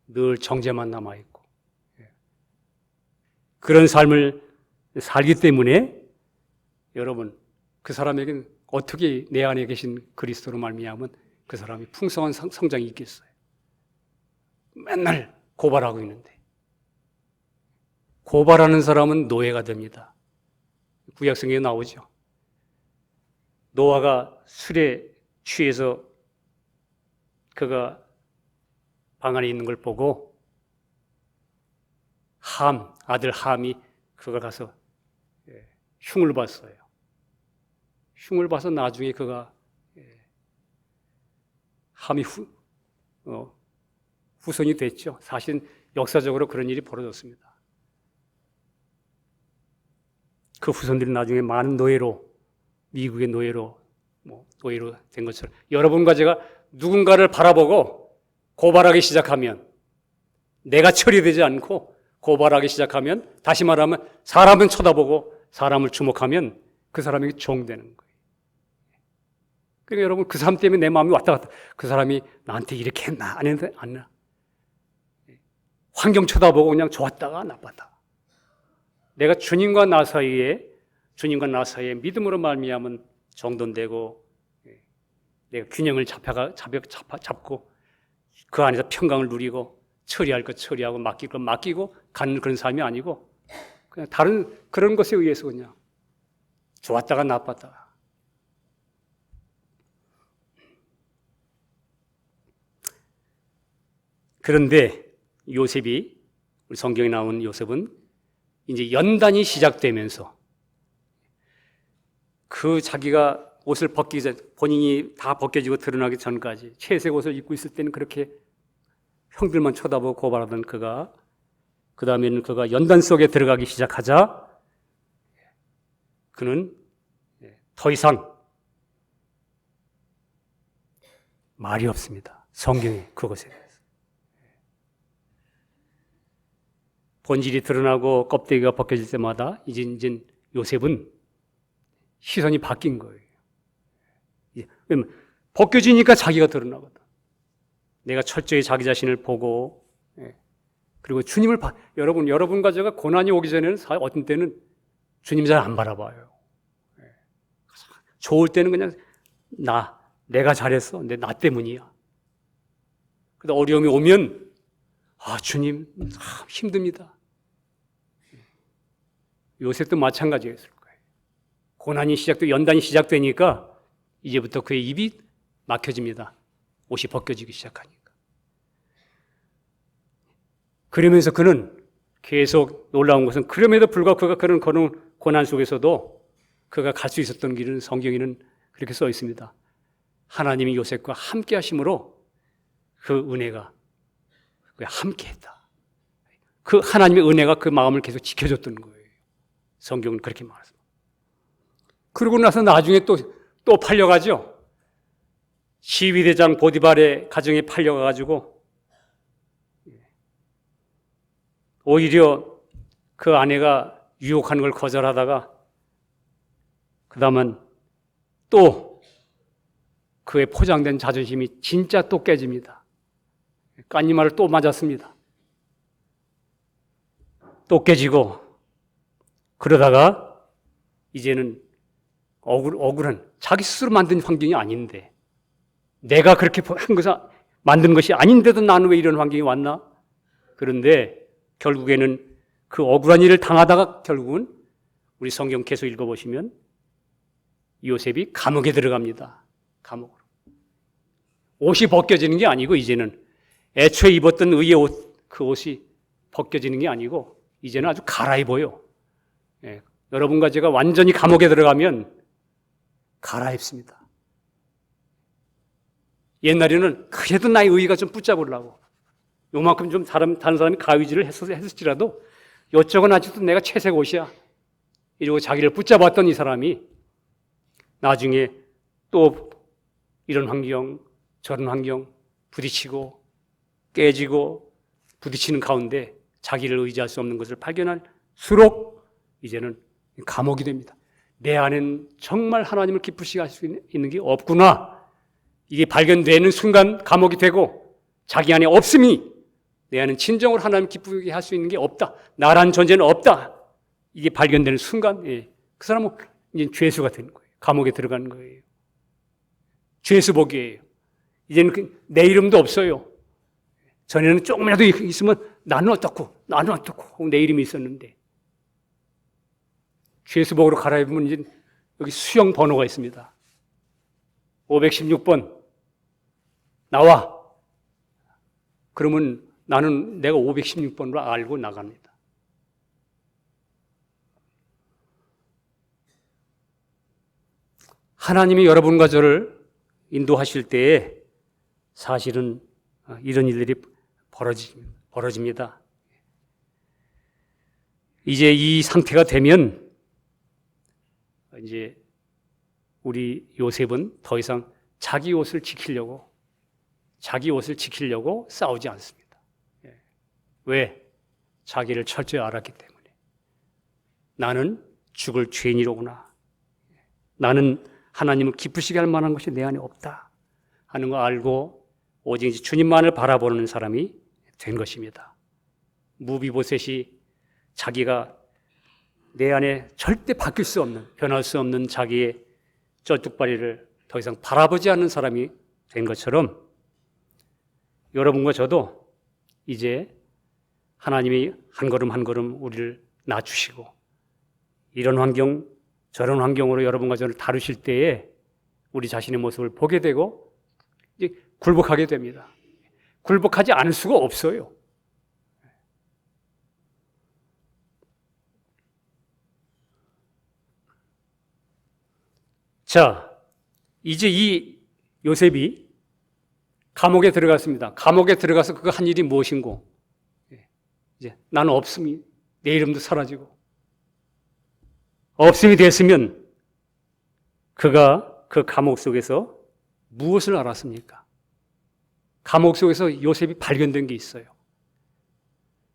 늘 정죄만 남아있고 그런 삶을 살기 때문에 여러분 그 사람에게는 어떻게 내 안에 계신 그리스도로 말미암은 그 사람이 풍성한 성장이 있겠어요. 맨날 고발하고 있는데 고발하는 사람은 노예가 됩니다. 구약성경에 나오죠. 노아가 술에 취해서 그가 방 안에 있는 걸 보고 아들 함이 그가 가서 흉을 봤어요. 흉을 봐서 나중에 그가 함이 후손이 됐죠. 사실 역사적으로 그런 일이 벌어졌습니다. 그 후손들이 나중에 많은 노예로 미국의 노예로 된 것처럼 여러분과 제가 누군가를 바라보고 고발하기 시작하면 내가 처리되지 않고 고발하기 시작하면 다시 말하면 사람은 쳐다보고 사람을 주목하면 그 사람에게 종되는 거예요. 그러니까 여러분 그 사람 때문에 내 마음이 왔다 갔다 그 사람이 나한테 이렇게 했나 안 했나 안 했나 환경 쳐다보고 그냥 좋았다가 나빴다. 내가 주님과 나 사이에 믿음으로 말미암은 정돈되고 내가 균형을 잡고 그 안에서 평강을 누리고 처리할 것 처리하고 맡길 것 맡기고 가는 그런 삶이 아니고 그냥 다른 그런 것에 의해서 그냥 좋았다가 나빴다가. 그런데 요셉이 우리 성경에 나온 요셉은 이제 연단이 시작되면서 그 자기가 옷을 벗기기 전 본인이 다 벗겨지고 드러나기 전까지 채색 옷을 입고 있을 때는 그렇게 형들만 쳐다보고 고발하던 그가 그 다음에는 그가 연단 속에 들어가기 시작하자 그는 더 이상 말이 없습니다. 성경에 그것에 대해서. 본질이 드러나고 껍데기가 벗겨질 때마다 이제 요셉은 시선이 바뀐 거예요. 왜냐면 벗겨지니까 자기가 드러나거든. 내가 철저히 자기 자신을 보고 그리고 주님을 여러분과 제가 고난이 오기 전에는 어떤 때는 주님 잘 안 바라봐요. 좋을 때는 그냥 내가 잘했어. 나 때문이야. 근데 어려움이 오면 주님 힘듭니다. 요셉도 마찬가지였을 거예요. 고난이 연단이 시작되니까 이제부터 그의 입이 막혀집니다. 옷이 벗겨지기 시작하니까. 그러면서 그는 계속 놀라운 것은 그럼에도 불구하고 그가 그런 고난 속에서도 그가 갈 수 있었던 길은 성경에는 그렇게 써 있습니다. 하나님이 요셉과 함께 하심으로 그 은혜가 함께했다. 그 하나님의 은혜가 그 마음을 계속 지켜줬던 거예요. 성경은 그렇게 말합니다. 그러고 나서 나중에 또 팔려가죠. 시위대장 보디발의 가정에 팔려가가지고 오히려 그 아내가 유혹하는 걸 거절하다가 그 다음은 또 그의 포장된 자존심이 진짜 또 깨집니다. 깐니말을 또 맞았습니다. 또 깨지고 그러다가 이제는 억울한 자기 스스로 만든 환경이 아닌데 내가 그렇게 한 것을 만든 것이 아닌데도 나는 왜 이런 환경이 왔나? 그런데 결국에는 그 억울한 일을 당하다가 결국은 우리 성경 계속 읽어보시면 요셉이 감옥에 들어갑니다. 감옥으로. 옷이 벗겨지는 게 아니고 이제는 애초에 입었던 의의 그 옷이 벗겨지는 게 아니고 이제는 아주 갈아입어요. 예, 여러분과 제가 완전히 감옥에 들어가면 갈아입습니다. 옛날에는 그래도 나의 의의가 좀 붙잡으려고 요만큼 좀 다른 사람이 가위질을 했을지라도 이쪽은 아직도 내가 채색 옷이야 이러고 자기를 붙잡았던 이 사람이 나중에 또 이런 환경 저런 환경 부딪히고 깨지고 부딪히는 가운데 자기를 의지할 수 없는 것을 발견할수록 이제는 감옥이 됩니다. 내 안에는 정말 하나님을 기쁘시게 할 수 있는 게 없구나. 이게 발견되는 순간 감옥이 되고 자기 안에 없음이 내 안에는 진정으로 하나님 기쁘게 할 수 있는 게 없다. 나란 존재는 없다. 이게 발견되는 순간 그 사람은 이제 죄수가 되는 거예요. 감옥에 들어가는 거예요. 죄수복이에요. 이제는 내 이름도 없어요. 전에는 조금이라도 있으면 나는 어떻고 내 이름이 있었는데 죄수복으로 갈아입으면 이제 여기 수형 번호가 있습니다. 516번 나와. 그러면 나는 내가 516번으로 알고 나갑니다. 하나님이 여러분과 저를 인도하실 때에 사실은 이런 일들이 벌어집니다. 이제 이 상태가 되면 이제 우리 요셉은 더 이상 자기 옷을 지키려고 싸우지 않습니다. 왜? 자기를 철저히 알았기 때문에. 나는 죽을 죄인이로구나. 나는 하나님을 기쁘시게 할 만한 것이 내 안에 없다 하는 거 알고 오직 주님만을 바라보는 사람이 된 것입니다. 무비보셋이 자기가 내 안에 절대 바뀔 수 없는, 변할 수 없는 자기의 쩔뚝발이를 더 이상 바라보지 않는 사람이 된 것처럼 여러분과 저도 이제 하나님이 한 걸음 한 걸음 우리를 낮추시고 이런 환경, 저런 환경으로 여러분과 저를 다루실 때에 우리 자신의 모습을 보게 되고 이제 굴복하게 됩니다. 굴복하지 않을 수가 없어요. 자, 이제 이 요셉이 감옥에 들어갔습니다. 감옥에 들어가서 그가 한 일이 무엇인고? 이제 나는 없음이, 내 이름도 사라지고 없음이 됐으면 그가 그 감옥 속에서 무엇을 알았습니까? 감옥 속에서 요셉이 발견된 게 있어요.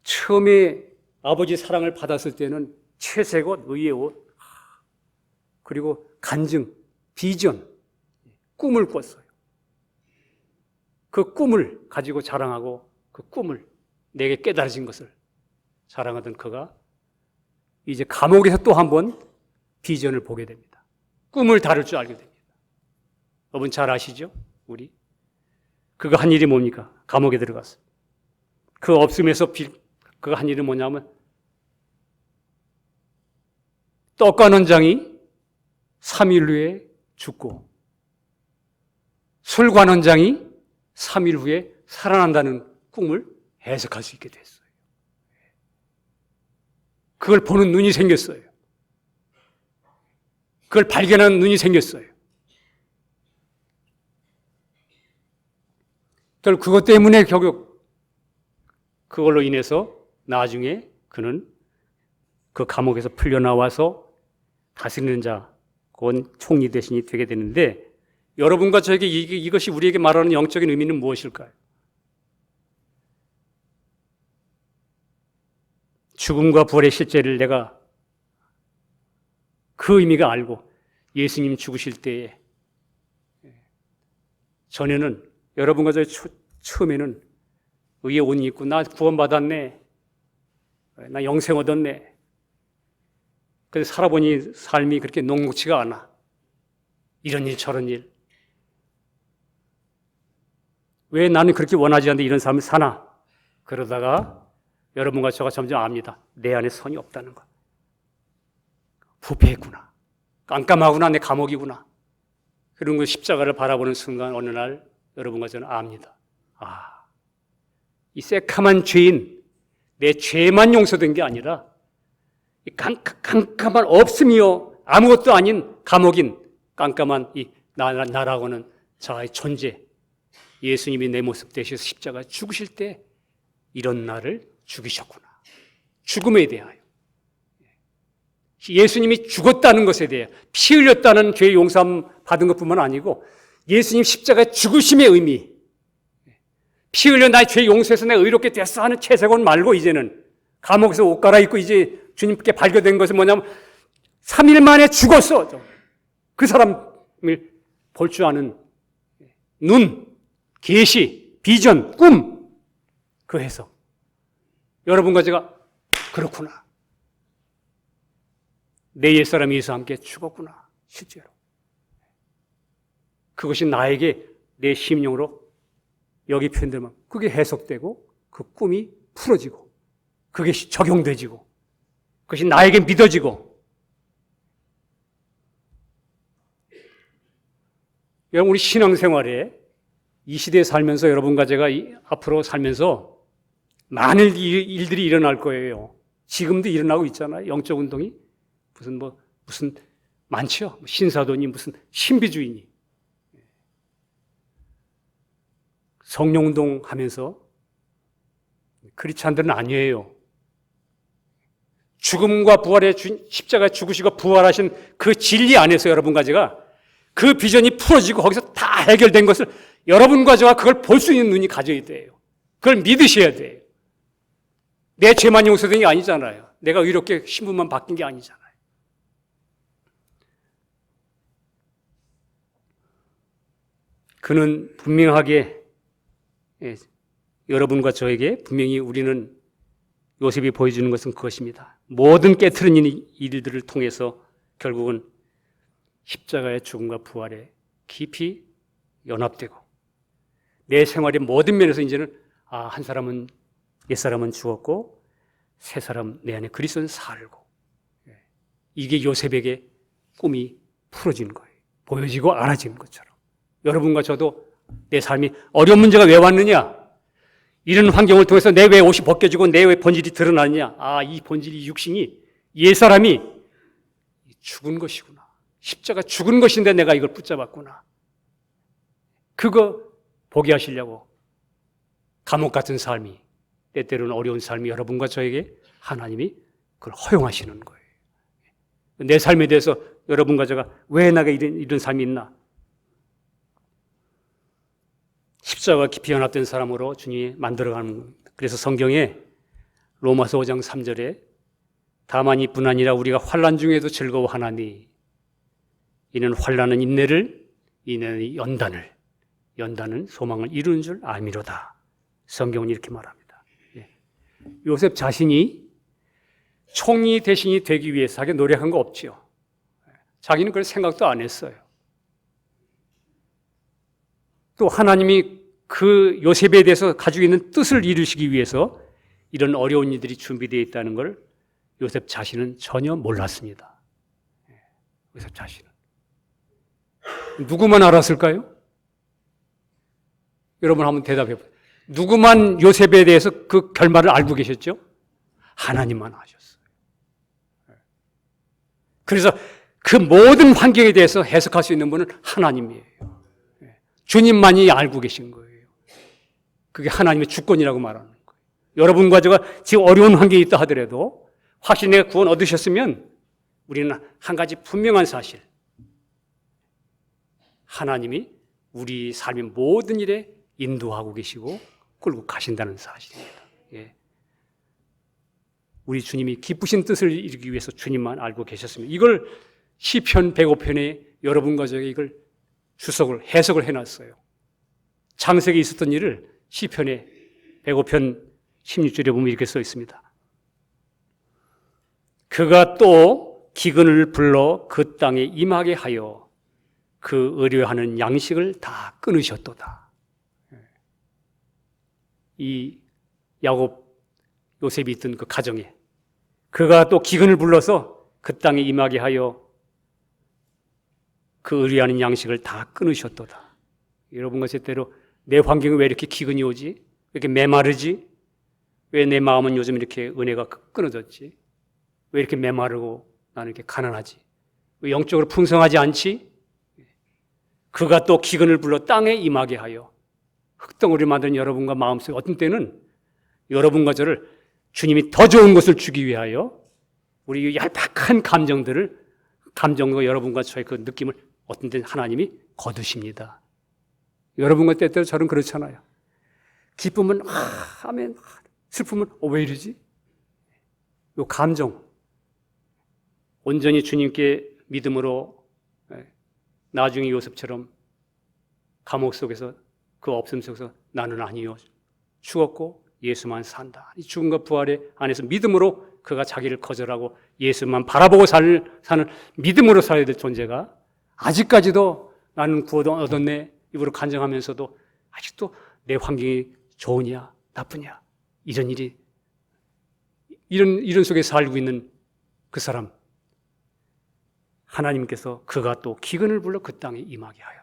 처음에 아버지 사랑을 받았을 때는 채색 옷, 의의 옷, 그리고 간증, 비전, 꿈을 꿨어요. 그 꿈을 가지고 자랑하고 그 꿈을 내게 깨달아진 것을 자랑하던 그가 이제 감옥에서 또 한 번 비전을 보게 됩니다. 꿈을 다룰 줄 알게 됩니다. 여러분 잘 아시죠? 우리 그가 한 일이 뭡니까? 감옥에 들어갔어요. 그 없음에서 그가 한 일은 뭐냐면 떡 가는 장이 3일 후에 죽고 술 가는 장이 3일 후에 살아난다는 꿈을 해석할 수 있게 됐어요. 그걸 보는 눈이 생겼어요. 그걸 발견하는 눈이 생겼어요. 결국 그것 때문에 결국 그걸로 인해서 나중에 그는 그 감옥에서 풀려나와서 다스리는 자, 곧 총리 대신이 되게 되는데, 여러분과 저에게 이것이 우리에게 말하는 영적인 의미는 무엇일까요? 죽음과 부활의 실제를 내가 그 의미가 알고 예수님 죽으실 때에, 전에는 여러분과 저 처음에는 의의 옷 입고 나 구원받았네, 나 영생 얻었네, 근데 살아보니 삶이 그렇게 녹록지가 않아. 이런 일 저런 일. 왜 나는 그렇게 원하지 않는데 이런 삶을 사나? 그러다가 여러분과 저가 점점 압니다. 내 안에 선이 없다는 것. 부패했구나. 깜깜하구나. 내 감옥이구나. 그런 그 십자가를 바라보는 순간 어느 날 여러분과 저는 압니다. 아, 이 새카만 죄인, 내 죄만 용서된 게 아니라 이 깜깜한 없음이요 아무것도 아닌 감옥인 깜깜한 이 나라고는 자아의 존재, 예수님이 내 모습 되셔서 십자가 죽으실 때 이런 나를 죽이셨구나. 죽음에 대하여, 예수님이 죽었다는 것에 대해, 피 흘렸다는 죄 용서함 받은 것뿐만 아니고 예수님 십자가 죽으심의 의미, 피 흘려 나의 죄 용서해서 내가 의롭게 됐어 하는 채색원 말고 이제는 감옥에서 옷 갈아입고 이제 주님께 발견된 것은 뭐냐면 3일 만에 죽었어. 그 사람을 볼 줄 아는 눈, 계시, 비전, 꿈, 그 해석. 여러분과 제가 그렇구나. 내 옛사람 예수와 함께 죽었구나. 실제로. 그것이 나에게 내 심령으로 여기 표현되면 그게 해석되고 그 꿈이 풀어지고 그게 적용되지고 그것이 나에게 믿어지고. 여러분, 우리 신앙생활에 이 시대에 살면서 여러분과 제가 앞으로 살면서 많은 일들이 일어날 거예요. 지금도 일어나고 있잖아요. 영적 운동이 무슨 많죠. 신사도니 무슨 신비주의니. 성령 운동 하면서 크리스찬들은 아니에요. 죽음과 부활의 십자가 죽으시고 부활하신 그 진리 안에서 여러분과 제가 그 비전이 풀어지고 거기서 다 해결된 것을 여러분과 제가 그걸 볼 수 있는 눈이 가져야 돼요. 그걸 믿으셔야 돼요. 내 죄만 용서된 게 아니잖아요. 내가 의롭게 신분만 바뀐 게 아니잖아요. 그는 분명하게 여러분과 저에게 분명히 우리는 요셉이 보여주는 것은 그것입니다. 모든 깨트린 일들을 통해서 결국은 십자가의 죽음과 부활에 깊이 연합되고 내 생활의 모든 면에서 이제는 한 사람은 옛사람은 죽었고 새 사람 내 안에 그리스도는 살고, 이게 요셉에게 꿈이 풀어지는 거예요. 보여지고 알아지는 것처럼. 여러분과 저도 내 삶이 어려운 문제가 왜 왔느냐? 이런 환경을 통해서 내 왜 옷이 벗겨지고 내 왜 본질이 드러나느냐? 이 본질이 육신이 옛사람이 죽은 것이구나. 십자가 죽은 것인데 내가 이걸 붙잡았구나. 그거 보게 하시려고 감옥 같은 삶이, 때때로는 어려운 삶이 여러분과 저에게 하나님이 그걸 허용하시는 거예요. 내 삶에 대해서 여러분과 제가 왜 나에게 이런 삶이 있나? 십자가가 깊이 연합된 사람으로 주님이 만들어가는. 그래서 성경에 로마서 5장 3절에 다만 이뿐 아니라 우리가 환난 중에도 즐거워하나니 이는 환난은 인내를, 인내는 연단은 소망을 이루는 줄 아미로다. 성경은 이렇게 말합니다. 요셉 자신이 총리 대신이 되기 위해서 자기 노력한 거 없지요. 자기는 그럴 생각도 안 했어요. 또 하나님이 그 요셉에 대해서 가지고 있는 뜻을 이루시기 위해서 이런 어려운 일들이 준비되어 있다는 걸 요셉 자신은 전혀 몰랐습니다. 요셉 자신은. 누구만 알았을까요? 여러분 한번 대답해 보세요. 누구만 요셉에 대해서 그 결말을 알고 계셨죠? 하나님만 아셨어요. 그래서 그 모든 환경에 대해서 해석할 수 있는 분은 하나님이에요. 주님만이 알고 계신 거예요. 그게 하나님의 주권이라고 말하는 거예요. 여러분과 제가 지금 어려운 환경이 있다 하더라도 확신의 구원 얻으셨으면 우리는 한 가지 분명한 사실, 하나님이 우리 삶의 모든 일에 인도하고 계시고 끌고 가신다는 사실입니다. 예. 우리 주님이 기쁘신 뜻을 이루기 위해서 주님만 알고 계셨습니다. 이걸 시편 105편에 여러분과 저에게 이걸 해석을 해놨어요. 창세기에 있었던 일을 시편의 105편 16절에 보면 이렇게 써 있습니다. 그가 또 기근을 불러 그 땅에 임하게 하여 그 의뢰하는 양식을 다 끊으셨도다. 이 야곱 요셉이 있던 그 가정에 그가 또 기근을 불러서 그 땅에 임하게 하여 그 의뢰하는 양식을 다 끊으셨도다. 여러분과 제 때로 내 환경에 왜 이렇게 기근이 오지? 왜 이렇게 메마르지? 왜 내 마음은 요즘 이렇게 은혜가 끊어졌지? 왜 이렇게 메마르고 나는 이렇게 가난하지? 왜 영적으로 풍성하지 않지? 그가 또 기근을 불러 땅에 임하게 하여 흙덩어리를 만든 여러분과 마음속에 어떤 때는 여러분과 저를 주님이 더 좋은 것을 주기 위하여 우리 얄팍한 감정과 여러분과 저의 그 느낌을 어떤 때는 하나님이 거두십니다. 여러분과 때때로 저는 그렇잖아요. 기쁨은 아멘, 슬픔은 왜 이러지? 요 감정 온전히 주님께 믿음으로 나중에 요셉처럼 감옥 속에서 그 없음 속에서 나는 아니요 죽었고 예수만 산다. 이 죽음과 부활의 안에서 믿음으로 그가 자기를 거절하고 예수만 바라보고 사는 믿음으로 살아야 될 존재가 아직까지도 나는 구원 얻었네 입으로 간증하면서도 아직도 내 환경이 좋으냐 나쁘냐 이런 속에 살고 있는 그 사람, 하나님께서 그가 또 기근을 불러 그 땅에 임하게 하여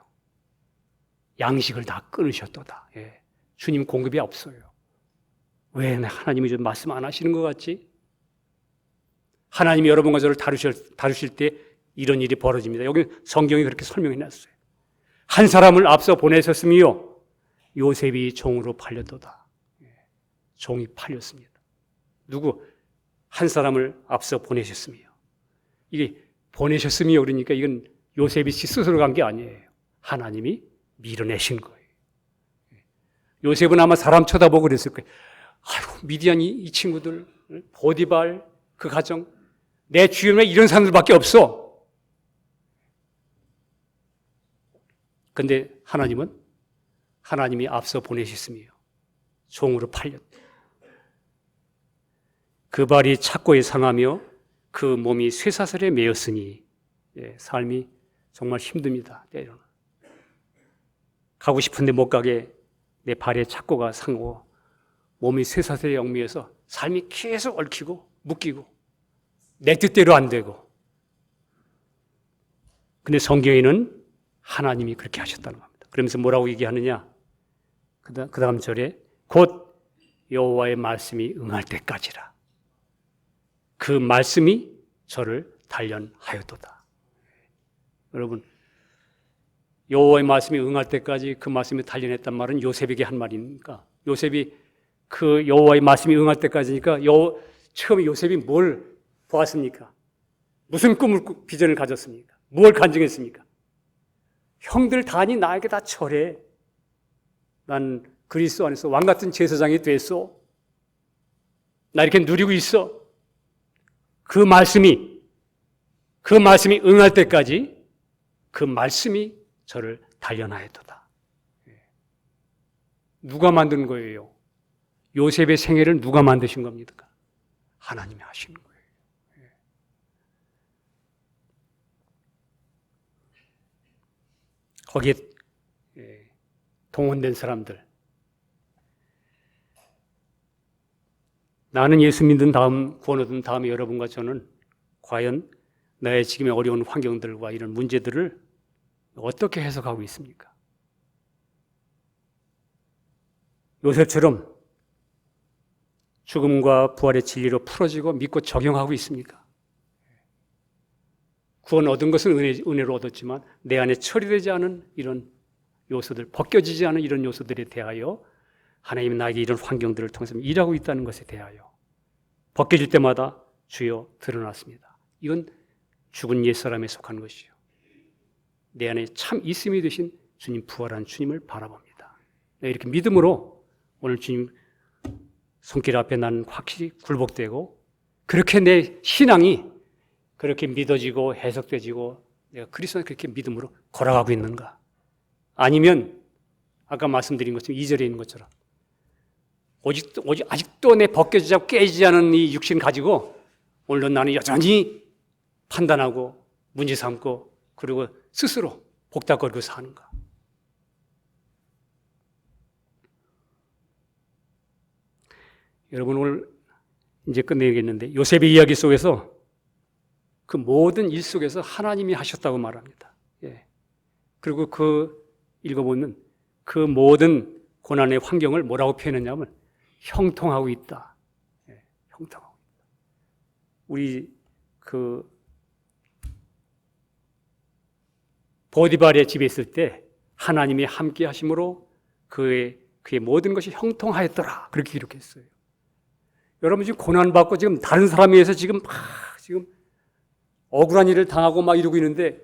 양식을 다 끊으셨도다. 예. 주님 공급이 없어요. 왜 하나님이 좀 말씀 안 하시는 것 같지? 하나님이 여러분과 저를 다루실 때 이런 일이 벌어집니다. 여기 성경이 그렇게 설명해 놨어요. 한 사람을 앞서 보내셨으며 요셉이 종으로 팔렸도다. 종이 팔렸습니다. 누구? 한 사람을 앞서 보내셨으며. 이게 보내셨으며 그러니까 이건 요셉이 스스로 간 게 아니에요. 하나님이 밀어내신 거예요. 요셉은 아마 사람 쳐다보고 그랬을 거예요. 아이고, 미디안 이 친구들, 보디발, 그 가정, 내 주변에 이런 사람들밖에 없어. 근데 하나님이 앞서 보내셨으며 종으로 팔렸다. 그 발이 착고에 상하며 그 몸이 쇠사슬에 매였으니 삶이 정말 힘듭니다. 때로는. 가고 싶은데 못 가게 내 발에 착고가 상고 몸이 쇠사슬에 얽매여서 삶이 계속 얽히고 묶이고 내 뜻대로 안 되고. 근데 성경에는 하나님이 그렇게 하셨다는 겁니다. 그러면서 뭐라고 얘기하느냐? 그 다음 절에 곧 여호와의 말씀이 응할 때까지라. 그 말씀이 저를 단련하였도다. 여러분, 여호와의 말씀이 응할 때까지 그 말씀이 단련했단 말은 요셉에게 한 말이니까 요셉이 그 여호와의 말씀이 응할 때까지니까 처음에 요셉이 뭘 보았습니까? 무슨 비전을 가졌습니까? 뭘 간증했습니까? 형들 다니 나에게 다 절해. 난 그리스도 안에서 왕 같은 제사장이 됐어. 나 이렇게 누리고 있어. 그 말씀이 응할 때까지 그 말씀이 저를 단련하였도다. 누가 만든 거예요? 요셉의 생애를 누가 만드신 겁니까? 하나님이 하신 거예요. 거기에 동원된 사람들, 나는 예수 믿은 다음 구원 얻은 다음에 여러분과 저는 과연 나의 지금의 어려운 환경들과 이런 문제들을 어떻게 해석하고 있습니까? 요셉처럼 죽음과 부활의 진리로 풀어지고 믿고 적용하고 있습니까? 구원 얻은 것은 은혜로 얻었지만 내 안에 처리되지 않은 이런 요소들, 벗겨지지 않은 이런 요소들에 대하여 하나님이 나에게 이런 환경들을 통해서 일하고 있다는 것에 대하여 벗겨질 때마다 주여 드러났습니다. 이건 죽은 옛사람에 속한 것이요, 내 안에 참 있음이 되신 주님, 부활한 주님을 바라봅니다. 이렇게 믿음으로 오늘 주님 손길 앞에 나는 확실히 굴복되고, 그렇게 내 신앙이 그렇게 믿어지고 해석되지고 내가 그리스도를 그렇게 믿음으로 걸어가고 있는가? 아니면 아까 말씀드린 것처럼 2절에 있는 것처럼 아직도 내 벗겨지지 않고 깨지지 않은 이 육신 가지고 오늘도 나는 여전히 판단하고 문제 삼고 그리고 스스로 복닥거리고 사는가? 여러분, 오늘 이제 끝내야겠는데 요셉의 이야기 속에서 그 모든 일 속에서 하나님이 하셨다고 말합니다. 예. 그리고 읽어보면 그 모든 고난의 환경을 뭐라고 표현했냐면 형통하고 있다. 예. 형통하고 있다. 우리 보디발의 집에 있을 때 하나님이 함께 하심으로 그의 모든 것이 형통하였더라. 그렇게 기록했어요. 여러분 지금 고난받고 지금 다른 사람에 의해서 지금 억울한 일을 당하고 막 이러고 있는데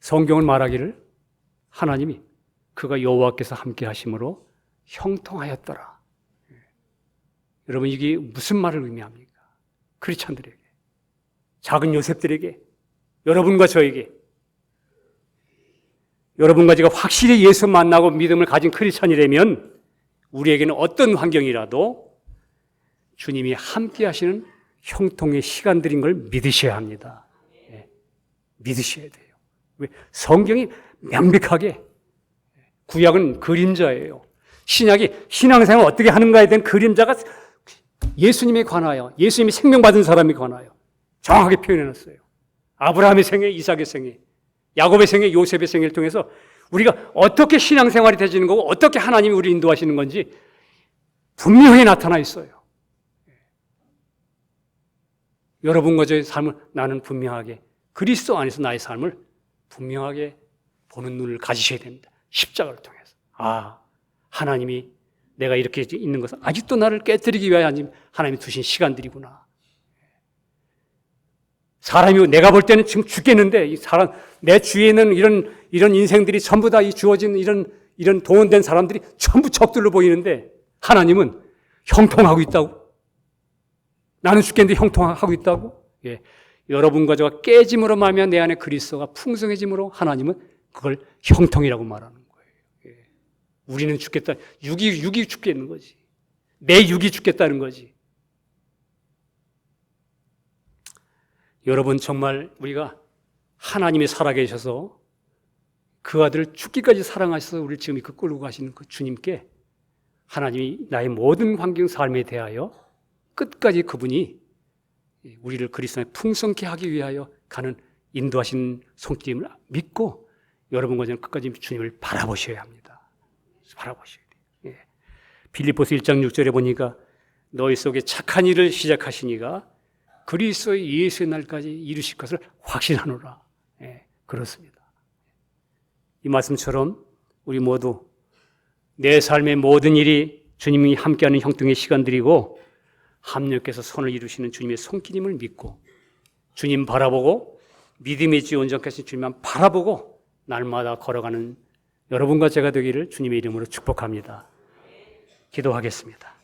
성경은 말하기를 하나님이 그가 여호와께서 함께 하심으로 형통하였더라. 여러분 이게 무슨 말을 의미합니까? 크리스찬들에게, 작은 요셉들에게, 여러분과 저에게, 여러분과 제가 확실히 예수 만나고 믿음을 가진 크리스찬이라면 우리에게는 어떤 환경이라도 주님이 함께 하시는 형통의 시간들인 걸 믿으셔야 합니다. 네. 믿으셔야 돼요. 왜? 성경이 명백하게, 구약은 그림자예요. 신약이 신앙생활 어떻게 하는가에 대한 그림자가 예수님에 관하여, 예수님이 생명받은 사람에 관하여 정확하게 표현해놨어요. 아브라함의 생애, 이삭의 생애, 야곱의 생애, 요셉의 생애를 통해서 우리가 어떻게 신앙생활이 되지는 거고 어떻게 하나님이 우리를 인도하시는 건지 분명히 나타나 있어요. 여러분과 저의 삶을 나는 분명하게 그리스도 안에서 나의 삶을 분명하게 보는 눈을 가지셔야 됩니다. 십자가를 통해서. 하나님이 내가 이렇게 있는 것은 아직도 나를 깨뜨리기 위하여 하나님이 두신 시간들이구나. 사람이 내가 볼 때는 지금 죽겠는데 이 사람 내 주위에 있는 이런 인생들이 전부 다 이 주어진 이런 동원된 사람들이 전부 적들로 보이는데 하나님은 형통하고 있다고. 나는 죽겠는데 형통하고 있다고? 예. 여러분과 저가 깨짐으로 말미암아 내 안에 그리스도가 풍성해짐으로 하나님은 그걸 형통이라고 말하는 거예요. 예. 우리는 죽겠다. 육이 죽겠는 거지. 내 육이 죽겠다는 거지. 여러분 정말 우리가 하나님이 살아계셔서 그 아들을 죽기까지 사랑하셔서 우리를 지금 이끌고 끌고 가시는 그 주님께 하나님이 나의 모든 환경 삶에 대하여 끝까지 그분이 우리를 그리스도의 풍성케 하기 위하여 가는 인도하신 손길임을 믿고 여러분과 저는 끝까지 주님을 바라보셔야 합니다. 바라보셔야 돼요. 예. 빌립보서 1장 6절에 보니까 너희 속에 착한 일을 시작하시니가 그리스도의 예수의 날까지 이루실 것을 확신하노라. 예. 그렇습니다. 이 말씀처럼 우리 모두 내 삶의 모든 일이 주님이 함께하는 형통의 시간들이고 합력해서 선을 이루시는 주님의 손길임을 믿고 주님 바라보고 믿음의 지 온전하신 주님만 바라보고 날마다 걸어가는 여러분과 제가 되기를 주님의 이름으로 축복합니다. 기도하겠습니다.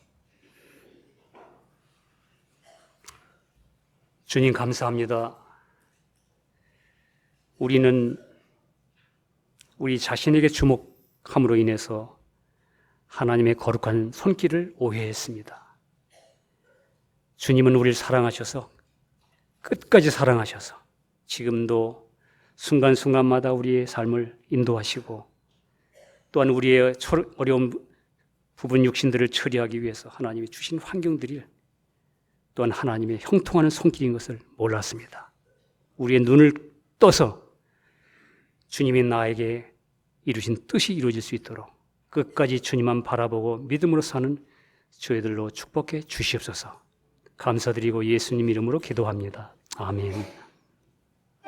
주님 감사합니다. 우리는 우리 자신에게 주목함으로 인해서 하나님의 거룩한 손길을 오해했습니다. 주님은 우리를 사랑하셔서 끝까지 사랑하셔서 지금도 순간순간마다 우리의 삶을 인도하시고 또한 우리의 어려운 부분 육신들을 처리하기 위해서 하나님이 주신 환경들이 또한 하나님의 형통하는 손길인 것을 몰랐습니다. 우리의 눈을 떠서 주님이 나에게 이루신 뜻이 이루어질 수 있도록 끝까지 주님만 바라보고 믿음으로 사는 저희들로 축복해 주시옵소서. 감사드리고 예수님 이름으로 기도합니다. 아멘.